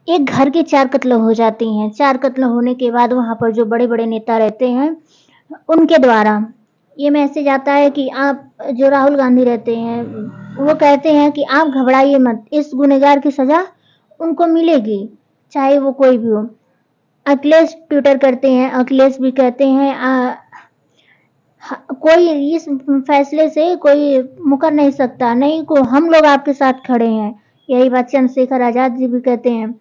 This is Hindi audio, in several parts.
एक घर के 4 कत्ल हो जाती हैं। 4 कत्ल होने के बाद वहाँ पर जो बड़े-बड़े नेता रहते हैं, उनके द्वारा ये मैसेज आता है कि आप जो राहुल गांधी रहते हैं, वो कहते हैं कि आप घबराइए मत, इस गुनहगार की सज़ा उनको मिलेगी, चाहे वो कोई भी हो। अखिलेश ट्विटर करते हैं, अखिलेश भी कहते हैं कोई इस फैसले से कोई मुकर नहीं सकता, नहीं को हम लोग आपके साथ खड़े हैं। यही बात चंद्रशेखर आजाद जी भी कहते हैं।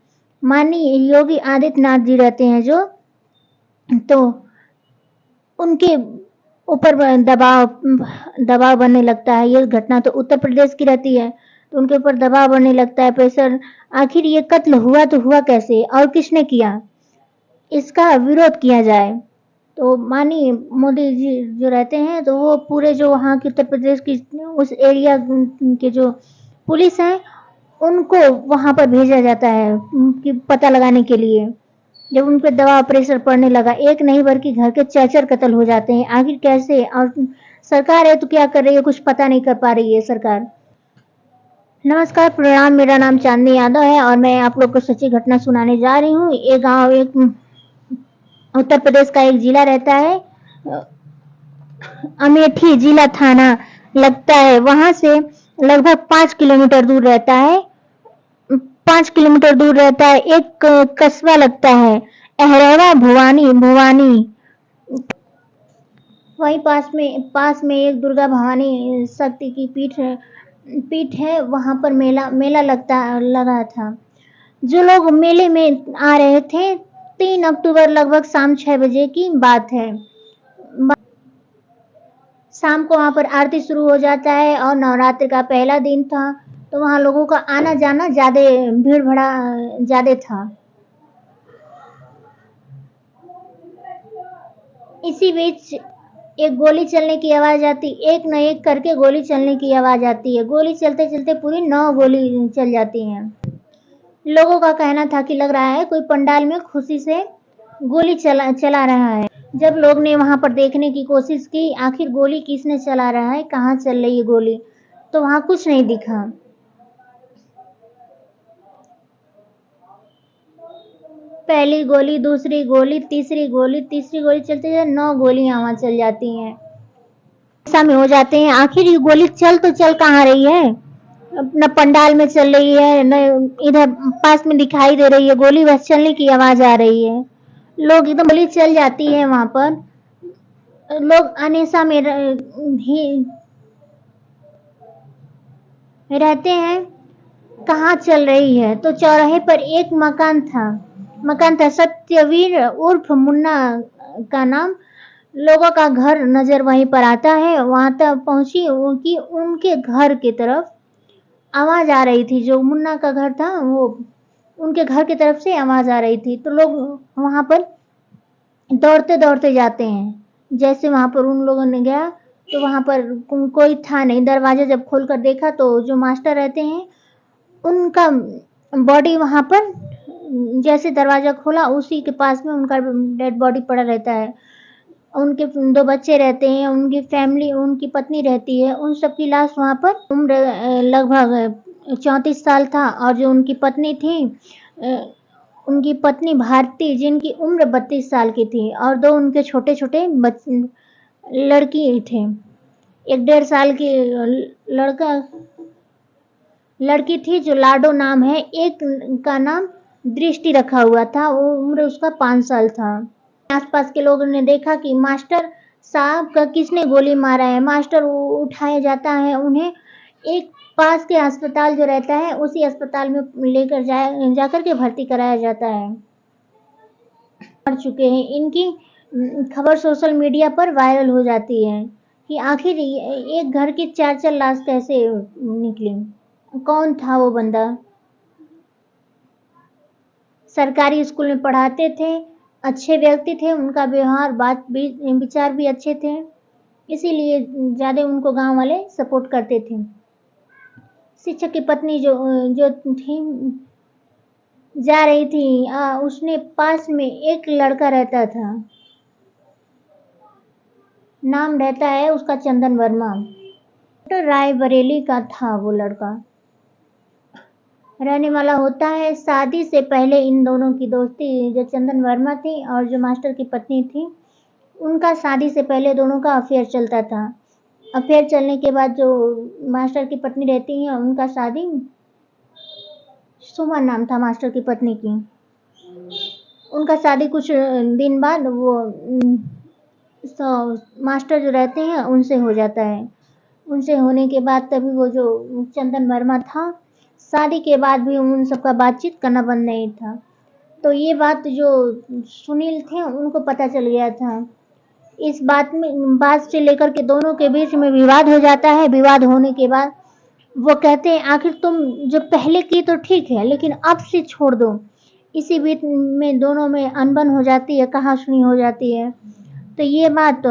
माननीय योगी आदित्यनाथ जी रहते हैं जो, तो उनके ऊपर दबाव बनने लगता है। ये घटना तो उत्तर प्रदेश की रहती है, तो उनके ऊपर दबाव बनने लगता है, प्रेशर। आखिर ये कत्ल हुआ तो हुआ कैसे और किसने किया, इसका विरोध किया जाए। तो माननीय मोदी जी जो रहते हैं, तो वो पूरे जो वहाँ की उत्तर प्रदेश की उस एरिया के जो पुलिस है, उनको वहाँ पर भेजा जाता है कि पता लगाने के लिए। जब उन पे दबाव प्रेशर पड़ने लगा, एक नहीं बल्कि घर के 4-4 कत्ल हो जाते हैं। आखिर कैसे? और सरकार है तो क्या कर रही है, कुछ पता नहीं कर पा रही है सरकार। नमस्कार, प्रणाम, मेरा नाम चांदनी यादव है और मैं आप लोग को सच्ची घटना सुनाने जा रही हूँ। ये गाँव एक उत्तर प्रदेश का एक जिला रहता है, अमेठी जिला थाना लगता है। वहां से लगभग 5 किलोमीटर दूर रहता है। 5 किलोमीटर दूर रहता है एक कस्बा लगता है, अहरवा भुवानी भुवानी। वहीं पास में एक दुर्गा भवानी शक्ति की पीठ है। वहां पर मेला लगा था। जो लोग मेले में आ रहे थे, 3 अक्टूबर लगभग शाम 6 बजे की बात है। शाम को वहाँ पर आरती शुरू हो जाता है और नवरात्र का पहला दिन था, तो वहाँ लोगों का आना जाना ज़्यादा भीड़ भड़ा ज़्यादा था। इसी बीच एक गोली चलने की आवाज़ आती, एक न एक करके गोली चलने की आवाज़ आती है। गोली चलते चलते पूरी 9 गोली चल जाती हैं। लोगों का कहना था कि लग रहा है कोई पंडाल में खुशी से गोली चला रहा है। जब लोग ने वहां पर देखने की कोशिश की, आखिर गोली किसने चला रहा है, कहाँ चल रही है गोली, तो वहां कुछ नहीं दिखा। पहली गोली, दूसरी गोली, तीसरी गोली चलते 9 गोलियां वहां चल जाती हैं। ऐसा में हो जाते हैं, आखिर ये गोली चल तो चल कहाँ रही है, न पंडाल में चल रही है, न इधर पास में दिखाई दे रही है गोली, बस चलने की आवाज आ रही है। लोग एकदम गोली चल जाती है, वहां पर लोग अनेसा में ही रहते हैं, कहाँ चल रही है। तो चौराहे पर एक मकान था सत्यवीर उर्फ मुन्ना का नाम। लोगों का घर नजर वहीं पर आता है। वहां तक पहुंची उनके घर की तरफ आवाज आ रही थी। जो मुन्ना का घर था, वो उनके घर की तरफ से आवाज आ रही थी। तो लोग वहां पर दौड़ते दौड़ते जाते हैं। जैसे वहां पर उन लोगों ने गया, तो वहां पर कोई था नहीं। दरवाजा जब खोलकर देखा, तो जो मास्टर रहते हैं, उनका बॉडी वहां पर, जैसे दरवाजा खोला उसी के पास में उनका डेड बॉडी पड़ा रहता है। उनके 2 बच्चे रहते हैं, उनकी फैमिली, उनकी पत्नी रहती है। उन सबकी लाश वहां पर, उम्र लगभग 34 साल था। और जो उनकी पत्नी थी, उनकी पत्नी भारती, जिनकी उम्र 32 साल की थी, और 2 उनके छोटे छोटे लड़की थे। एक 1.5 साल की लड़की थी जो लाडो नाम है, एक का नाम दृष्टि रखा हुआ था, वो उम्र उसका 5 साल था। आसपास के लोगों ने देखा कि मास्टर साहब का किसने गोली मारा है। मास्टर उठाया जाता है, उन्हें एक पास के अस्पताल जो रहता है, उसी अस्पताल में लेकर जाकर के भर्ती कराया जाता है। मर चुके हैं। इनकी खबर सोशल मीडिया पर वायरल हो जाती है कि आखिर एक घर की 4-4 लाश कैसे निकली, कौन था वो बंदा। सरकारी स्कूल में पढ़ाते थे, अच्छे व्यक्ति थे, उनका व्यवहार बात भी विचार भी अच्छे थे, इसीलिए ज़्यादा उनको गांव वाले सपोर्ट करते थे। शिक्षक की पत्नी जो जो थी, जा रही थी, उसने पास में एक लड़का रहता था, नाम रहता है उसका चंदन वर्मा। रायबरेली का था वो लड़का। रहने वाला होता है। शादी से पहले इन दोनों की दोस्ती, जो चंदन वर्मा थी और जो मास्टर की पत्नी थी, उनका शादी से पहले दोनों का अफेयर चलता था। अफेयर चलने के बाद जो मास्टर की पत्नी रहती है, उनका शादी, सुमन नाम था मास्टर की पत्नी की, उनका शादी कुछ दिन बाद वो मास्टर जो रहते हैं उनसे हो जाता है। उनसे होने के बाद तभी वो जो चंदन वर्मा था, शादी के बाद भी उन सबका बातचीत करना बंद नहीं था। तो ये बात जो सुनील थे उनको पता चल गया था। इस बात से लेकर के दोनों के बीच में विवाद हो जाता है। विवाद होने के बाद वो कहते हैं, आखिर तुम जो पहले की तो ठीक है, लेकिन अब से छोड़ दो। इसी बीच में दोनों में अनबन हो जाती है, कहासुनी हो जाती है। तो ये बात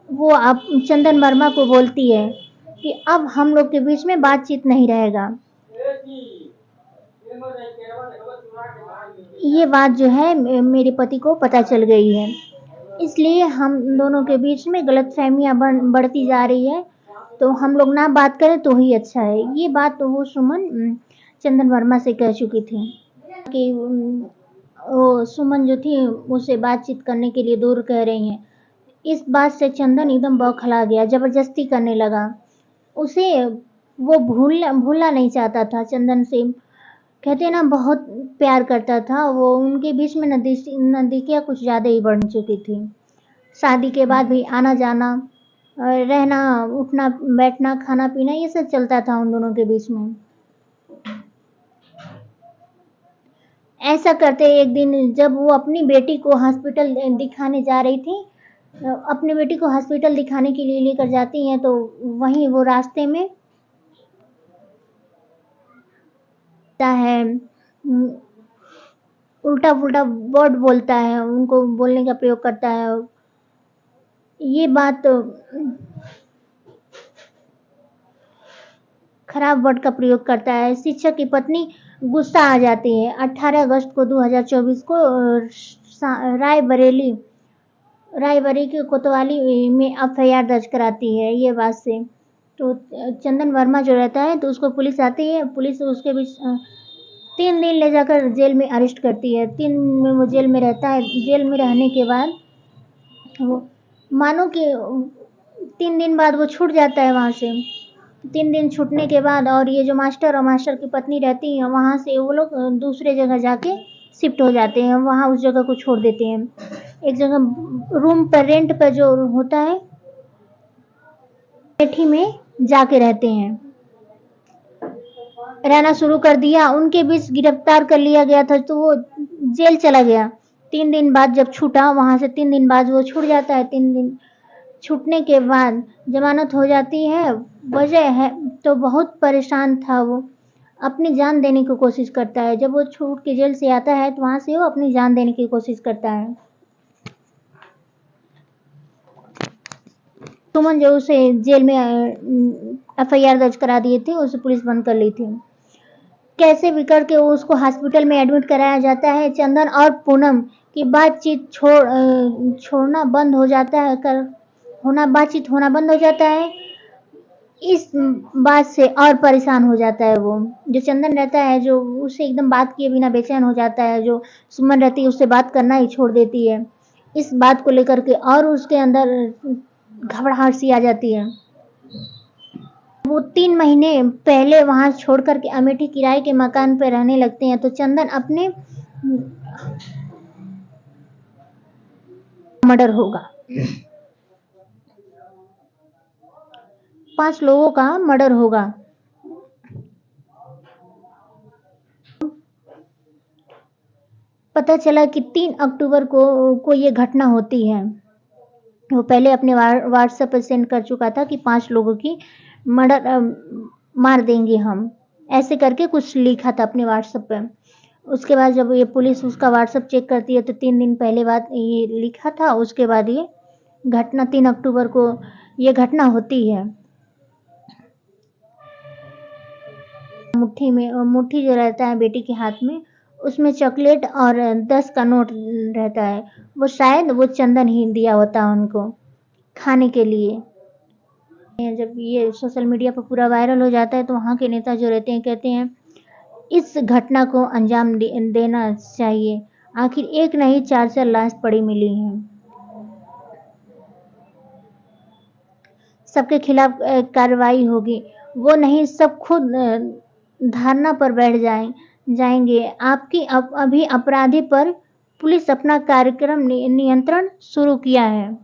वो अब चंदन वर्मा को बोलती है कि अब हम लोग के बीच में बातचीत नहीं रहेगा। ये बात जो है मेरे पति को पता चल गई है, इसलिए हम दोनों के बीच में गलतफहमियां बढ़ती जा रही है। तो हम लोग ना बात करें तो ही अच्छा है। ये बात तो वो सुमन चंदन वर्मा से कह चुकी थी कि वो सुमन जो थी उसे बातचीत करने के लिए दूर कह रही हैं। इस बात से चंदन एकदम बौखला गया, जबरदस्ती करने लगा। उसे वो भूलना नहीं चाहता था चंदन से। कहते ना, बहुत प्यार करता था वो। उनके बीच में नज़दीकियाँ कुछ ज़्यादा ही बढ़ चुकी थी। शादी के बाद भी आना जाना, रहना, उठना बैठना, खाना पीना, ये सब चलता था उन दोनों के बीच में। ऐसा करते एक दिन जब वो अपनी बेटी को हॉस्पिटल दिखाने जा रही थी, अपनी बेटी को हॉस्पिटल दिखाने के लिए लेकर जाती हैं, तो वहीं वो रास्ते में है उल्टा पुल्टा वर्ड बोलता है, उनको बोलने का प्रयोग करता है। ये बात खराब वर्ड का प्रयोग करता है। शिक्षक की पत्नी गुस्सा आ जाती है। 18 अगस्त को 2024 को रायबरेली के कोतवाली में एफआईआर दर्ज कराती है ये बात से। तो चंदन वर्मा जो रहता है, तो उसको पुलिस आती है। पुलिस उसके बीच 3 दिन ले जाकर जेल में अरेस्ट करती है। 3 में वो जेल में रहता है। जेल में रहने के बाद वो मानो कि 3 दिन बाद वो छूट जाता है वहाँ से। 3 दिन छूटने के बाद और ये जो मास्टर और मास्टर की पत्नी रहती हैं, वहाँ से वो लोग दूसरे जगह जाके शिफ्ट हो जाते हैं। वहाँ उस जगह को छोड़ देते हैं। एक जगह रूम पर रेंट पर जो होता है, अमेठी में जाके रहते हैं, रहना शुरू कर दिया। उनके बीच गिरफ्तार कर लिया गया था, तो वो जेल चला गया। 3 दिन बाद जब छूटा वहाँ से, 3 दिन बाद वो छूट जाता है। 3 दिन छूटने के बाद जमानत हो जाती है। वजह है तो बहुत परेशान था वो, अपनी जान देने की कोशिश करता है। जब वो छूट के जेल से आता है तो वहाँ से वो अपनी जान देने की कोशिश करता है। सुमन जो उसे जेल में एफआईआर दर्ज करा दिए थे, उसे पुलिस बंद कर ली थी। कैसे भी करके उसको हॉस्पिटल में एडमिट कराया जाता है। चंदन और पूनम की बातचीत छोड़ना बंद हो जाता है, बातचीत होना बंद हो जाता है। इस बात से और परेशान हो जाता है वो। जो चंदन रहता है, जो उससे एकदम बात किए बिना बेचैन हो जाता है। जो सुमन रहती है, उससे बात करना ही छोड़ देती है। इस बात को लेकर के और उसके अंदर घबराहट सी आ जाती है। वो 3 महीने पहले वहाँ छोड़ कर के अमेठी किराए के मकान पर रहने लगते हैं। तो चंदन अपने मर्डर होगा। 5 लोगों का मर्डर होगा। पता चला कि 3 अक्टूबर को ये घटना होती है। वो पहले अपने व्हाट्सएप पर सेंड कर चुका था कि 5 लोगों की मर्डर मार देंगे हम, ऐसे करके कुछ लिखा था अपने व्हाट्सएप पे। उसके बाद जब ये पुलिस उसका व्हाट्सएप चेक करती है, तो 3 दिन पहले बात ये लिखा था। उसके बाद ये घटना 3 अक्टूबर को ये घटना होती है। मुट्ठी जो रहता है बेटी के हाथ में, उसमें चॉकलेट और 10 का नोट रहता है। वो शायद वो चंदन ही दिया होता उनको खाने के लिए। जब ये सोशल मीडिया पर पूरा वायरल हो जाता है, तो वहाँ के नेता जो रहते हैं कहते हैं इस घटना को अंजाम देना चाहिए। आखिर एक नहीं 4-4 लाश पड़ी मिली हैं। सबके खिलाफ कार्रवाई होगी। वो नहीं सब खुद धरना पर बैठ जाएंगे। आपकी अभी अपराधी पर पुलिस अपना कार्यक्रम नियंत्रण शुरू किया है।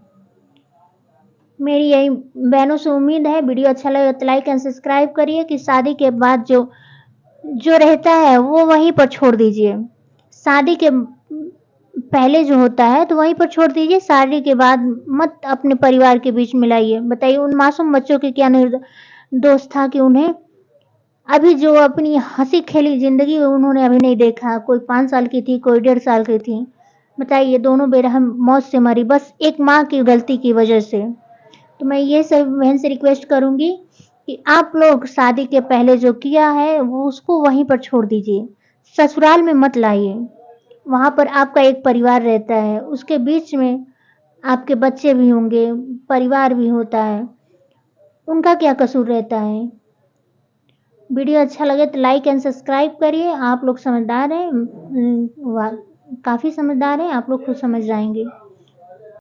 मेरी यही बहनों से उम्मीद है वीडियो अच्छा लगे तो लाइक एंड सब्सक्राइब करिए कि शादी के बाद जो रहता है वो वहीं पर छोड़ दीजिए। शादी के पहले जो होता है तो वहीं पर छोड़ दीजिए, शादी के बाद मत अपने परिवार के बीच मिलाइए। बताइए उन मासूम बच्चों के क्या दोष था कि उन्हें अभी जो अपनी हंसी खेली जिंदगी उन्होंने अभी नहीं देखा। कोई 5 साल की थी, कोई 1.5 साल की थी। बताइए दोनों बेरहम मौत से मरी बस एक माँ की गलती की वजह से। तो मैं ये सब बहन से रिक्वेस्ट करूंगी कि आप लोग शादी के पहले जो किया है वो उसको वहीं पर छोड़ दीजिए, ससुराल में मत लाइए। वहां पर आपका एक परिवार रहता है, उसके बीच में आपके बच्चे भी होंगे, परिवार भी होता है, उनका क्या कसूर रहता है। वीडियो अच्छा लगे तो लाइक एंड सब्सक्राइब करिए। आप लोग समझदार हैं, काफ़ी समझदार हैं, आप लोग खुद समझ जाएंगे।